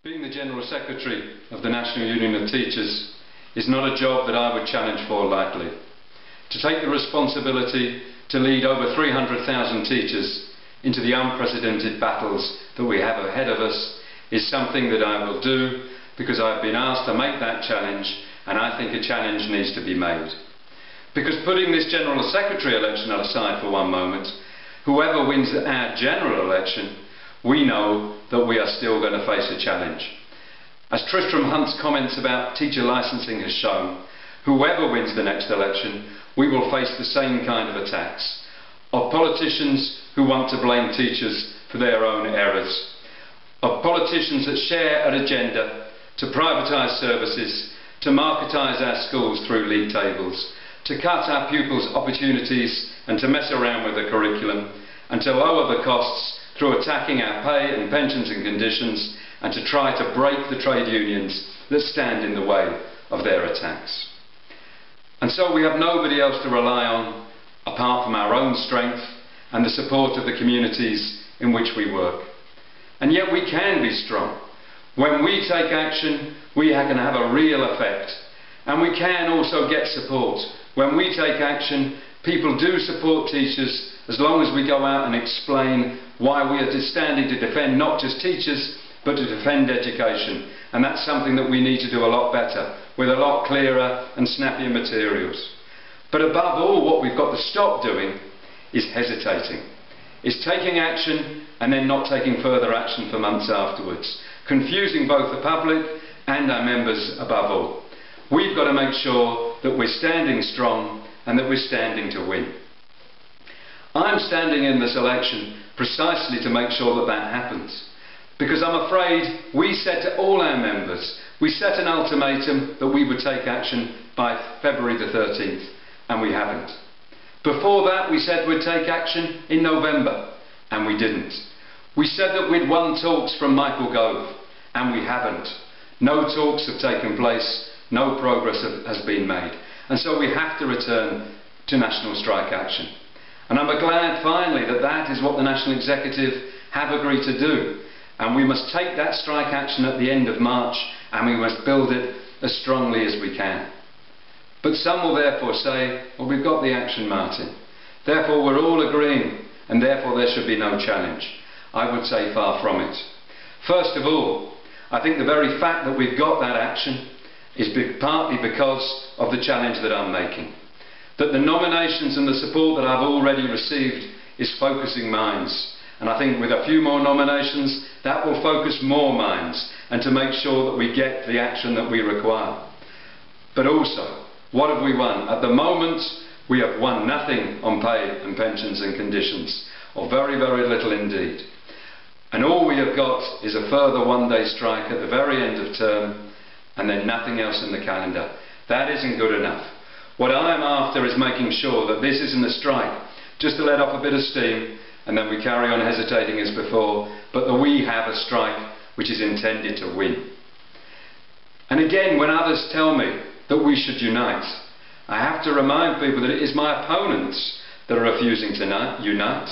Being the General Secretary of the National Union of Teachers is not a job that I would challenge for lightly. To take the responsibility to lead over 300,000 teachers into the unprecedented battles that we have ahead of us is something that I will do because I've been asked to make that challenge, and I think a challenge needs to be made. Because putting this General Secretary election aside for one moment, whoever wins our general election, we know that we are still going to face a challenge. As Tristram Hunt's comments about teacher licensing has shown, whoever wins the next election, we will face the same kind of attacks. Of politicians who want to blame teachers for their own errors. Of politicians that share an agenda to privatise services, to marketise our schools through league tables, to cut our pupils' opportunities and to mess around with the curriculum, and to lower the costs through attacking our pay and pensions and conditions, and to try to break the trade unions that stand in the way of their attacks. And so we have nobody else to rely on apart from our own strength and the support of the communities in which we work. And yet we can be strong. When we take action, we can have a real effect. And we can also get support. When we take action, people do support teachers as long as we go out and explain why we are standing to defend not just teachers, but to defend education. And that's something that we need to do a lot better, with a lot clearer and snappier materials. But above all, what we've got to stop doing is hesitating. Is taking action and then not taking further action for months afterwards, confusing both the public and our members above all. We've got to make sure that we're standing strong and that we're standing to win. I'm standing in this election precisely to make sure that that happens. Because I'm afraid we said to all our members, we set an ultimatum that we would take action by February the 13th, and we haven't. Before that we said we'd take action in November, and we didn't. We said that we'd won talks from Michael Gove, and we haven't. No talks have taken place, no progress has been made. And so we have to return to national strike action. And I'm glad finally that that is what the National Executive have agreed to do. And we must take that strike action at the end of March, and we must build it as strongly as we can. But some will therefore say, well, we've got the action, Martin. Therefore we're all agreeing, and therefore there should be no challenge. I would say far from it. First of all, I think the very fact that we've got that action is partly because of the challenge that I'm making. That the nominations and the support that I've already received is focusing minds. And I think with a few more nominations, that will focus more minds and to make sure that we get the action that we require. But also, what have we won? At the moment, we have won nothing on pay and pensions and conditions, or very, very little indeed. And all we have got is a further one-day strike at the very end of term, and then nothing else in the calendar. That isn't good enough. What I'm after is making sure that this isn't a strike, just to let off a bit of steam, and then we carry on hesitating as before, but that we have a strike which is intended to win. And again, when others tell me that we should unite, I have to remind people that it is my opponents that are refusing to unite.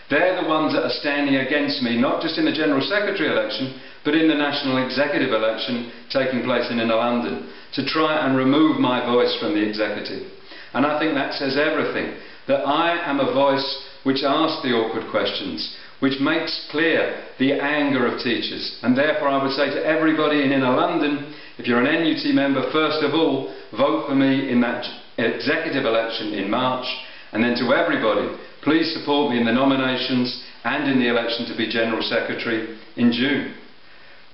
They're the ones that are standing against me, not just in the General Secretary election, but in the National Executive election taking place in London, to try and remove my voice from the Executive. And I think that says everything, that I am a voice which asks the awkward questions, which makes clear the anger of teachers. And therefore I would say to everybody in Inner London, if you're an NUT member, first of all, vote for me in that Executive election in March, and then to everybody, please support me in the nominations and in the election to be General Secretary in June.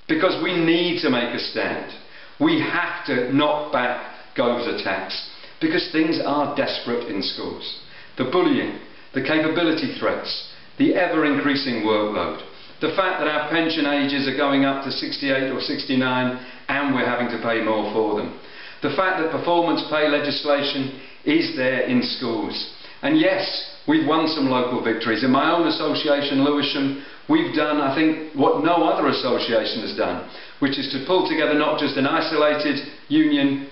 Because we need to make a stand. We have to knock back Gove's attacks, because things are desperate in schools. The bullying, the capability threats, the ever-increasing workload, the fact that our pension ages are going up to 68 or 69 and we're having to pay more for them, the fact that performance pay legislation is there in schools. And yes, we've won some local victories. In my own association, Lewisham, we've done, I think, what no other association has done, which is to pull together not just an isolated union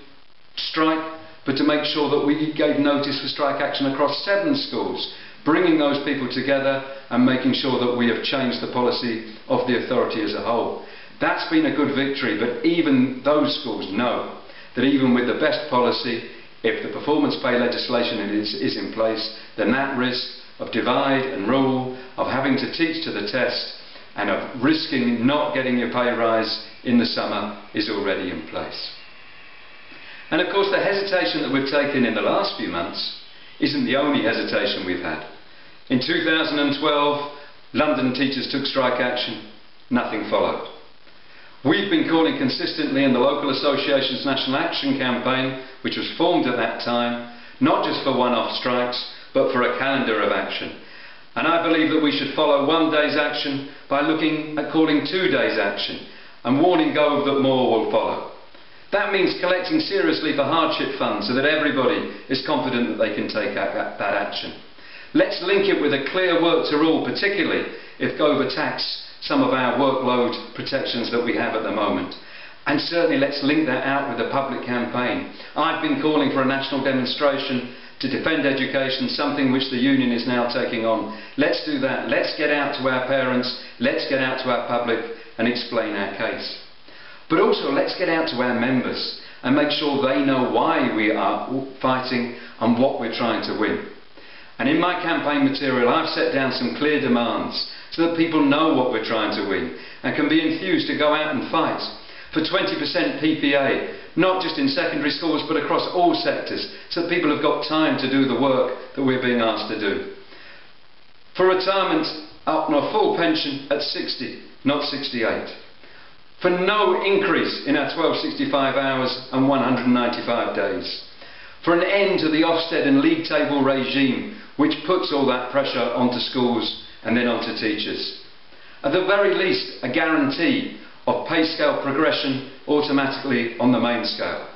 strike, but to make sure that we gave notice for strike action across 7 schools, bringing those people together and making sure that we have changed the policy of the authority as a whole. That's been a good victory, but even those schools know that even with the best policy, if the performance pay legislation is in place, then that risk of divide and rule, of having to teach to the test, and of risking not getting your pay rise in the summer is already in place. And of course the hesitation that we've taken in the last few months isn't the only hesitation we've had. In 2012, London teachers took strike action, nothing followed. We've been calling consistently in the local association's National Action Campaign, which was formed at that time, not just for one-off strikes, but for a calendar of action. And I believe that we should follow one day's action by looking at calling 2 days' action and warning Gove that more will follow. That means collecting seriously for hardship funds so that everybody is confident that they can take that action. Let's link it with a clear work to rule, particularly if Gove attacks some of our workload protections that we have at the moment. And certainly let's link that out with a public campaign. I've been calling for a national demonstration to defend education, something which the union is now taking on. Let's do that. Let's get out to our parents, let's get out to our public and explain our case. But also let's get out to our members and make sure they know why we are fighting and what we're trying to win. And in my campaign material I've set down some clear demands so that people know what we're trying to win and can be enthused to go out and fight for 20% PPA, not just in secondary schools but across all sectors, so that people have got time to do the work that we're being asked to do. For retirement up on a full pension at 60, not 68. For no increase in our 1265 hours and 195 days. For an end to the Ofsted and league table regime which puts all that pressure onto schools and then onto teachers. At the very least, a guarantee of pay scale progression automatically on the main scale.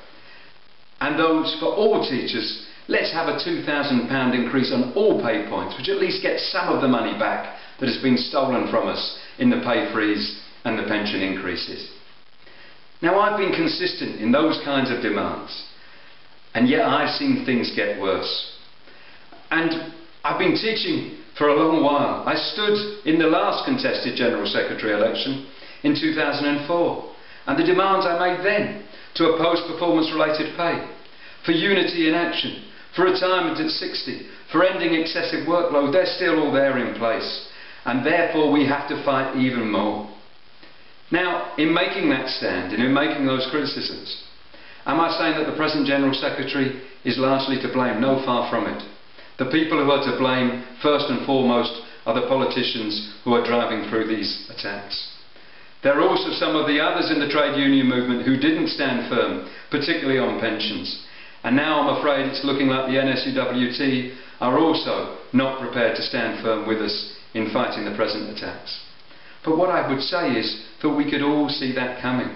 And those for all teachers, let's have a £2,000 increase on all pay points, which at least gets some of the money back that has been stolen from us in the pay freeze and the pension increases. Now I've been consistent in those kinds of demands, and yet I've seen things get worse. And I've been teaching for a long while. I stood in the last contested General Secretary election in 2004, and the demands I made then to oppose performance-related pay, for unity in action, for retirement at 60, for ending excessive workload, they're still all there in place, and therefore we have to fight even more. Now, in making that stand and in making those criticisms, am I saying that the present General Secretary is largely to blame? No, far from it. The people who are to blame, first and foremost, are the politicians who are driving through these attacks. There are also some of the others in the trade union movement who didn't stand firm, particularly on pensions. And now I'm afraid it's looking like the NSUWT are also not prepared to stand firm with us in fighting the present attacks. But what I would say is that we could all see that coming.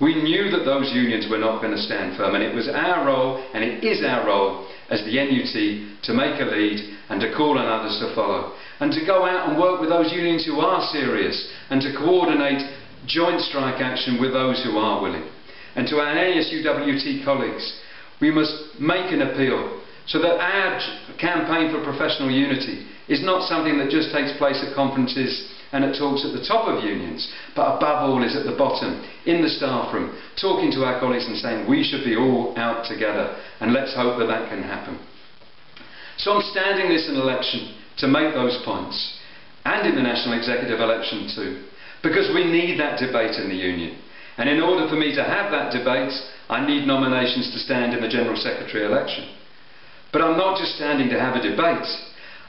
We knew that those unions were not going to stand firm, and it was our role, and it is our role as the NUT to make a lead and to call on others to follow. And to go out and work with those unions who are serious and to coordinate joint strike action with those who are willing. And to our NSUWT colleagues, we must make an appeal so that our campaign for professional unity is not something that just takes place at conferences and at talks at the top of unions, but above all is at the bottom, in the staff room, talking to our colleagues and saying we should be all out together, and let's hope that that can happen. So I'm standing this in election to make those points, and in the national executive election too, because we need that debate in the union. And in order for me to have that debate, I need nominations to stand in the General Secretary election. But I'm not just standing to have a debate.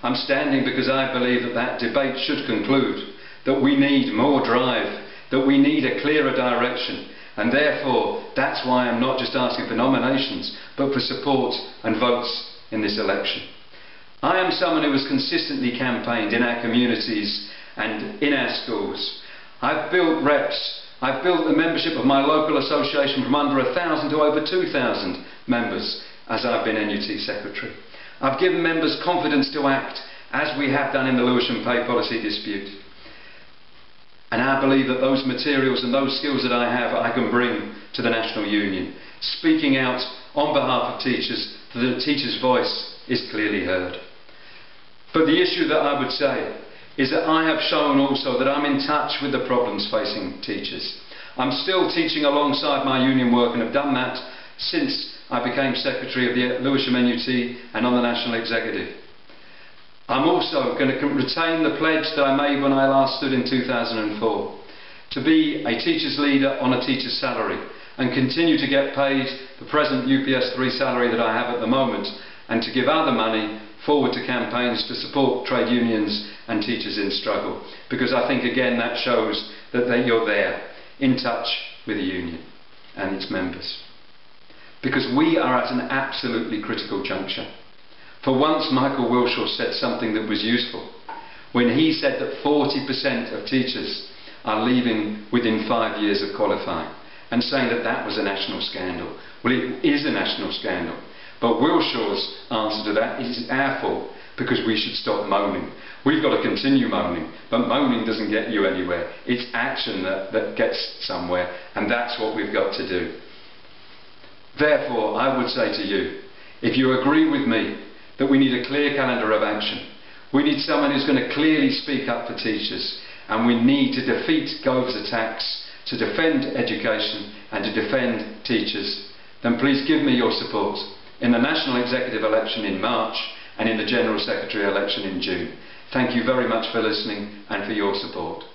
I'm standing because I believe that that debate should conclude, that we need more drive, that we need a clearer direction, and therefore that's why I'm not just asking for nominations, but for support and votes in this election. I am someone who has consistently campaigned in our communities and in our schools. I've built reps. I've built the membership of my local association from under 1,000 to over 2,000 members as I've been NUT Secretary. I've given members confidence to act, as we have done in the Lewisham pay policy dispute. And I believe that those materials and those skills that I have, I can bring to the National Union, speaking out on behalf of teachers, so that the teacher's voice is clearly heard. But the issue that I would say is that I have shown also that I'm in touch with the problems facing teachers. I'm still teaching alongside my union work and have done that since I became Secretary of the Lewisham NUT and on the National Executive. I'm also going to retain the pledge that I made when I last stood in 2004 to be a teacher's leader on a teacher's salary and continue to get paid the present UPS 3 salary that I have at the moment, and to give other money forward to campaigns to support trade unions and teachers in struggle, because I think again that shows that you're there, in touch with the union and its members. Because we are at an absolutely critical juncture. For once, Michael Wilshaw said something that was useful when he said that 40% of teachers are leaving within 5 years of qualifying, and saying that that was a national scandal. Well, it is a national scandal, but Wilshaw's answer to that is our fault, because we should stop moaning. We've got to continue moaning, but moaning doesn't get you anywhere. It's action that gets somewhere, and that's what we've got to do. Therefore, I would say to you, if you agree with me that we need a clear calendar of action, we need someone who's going to clearly speak up for teachers, and we need to defeat Gove's attacks, to defend education and to defend teachers, then please give me your support in the National Executive election in March and in the General Secretary election in June. Thank you very much for listening and for your support.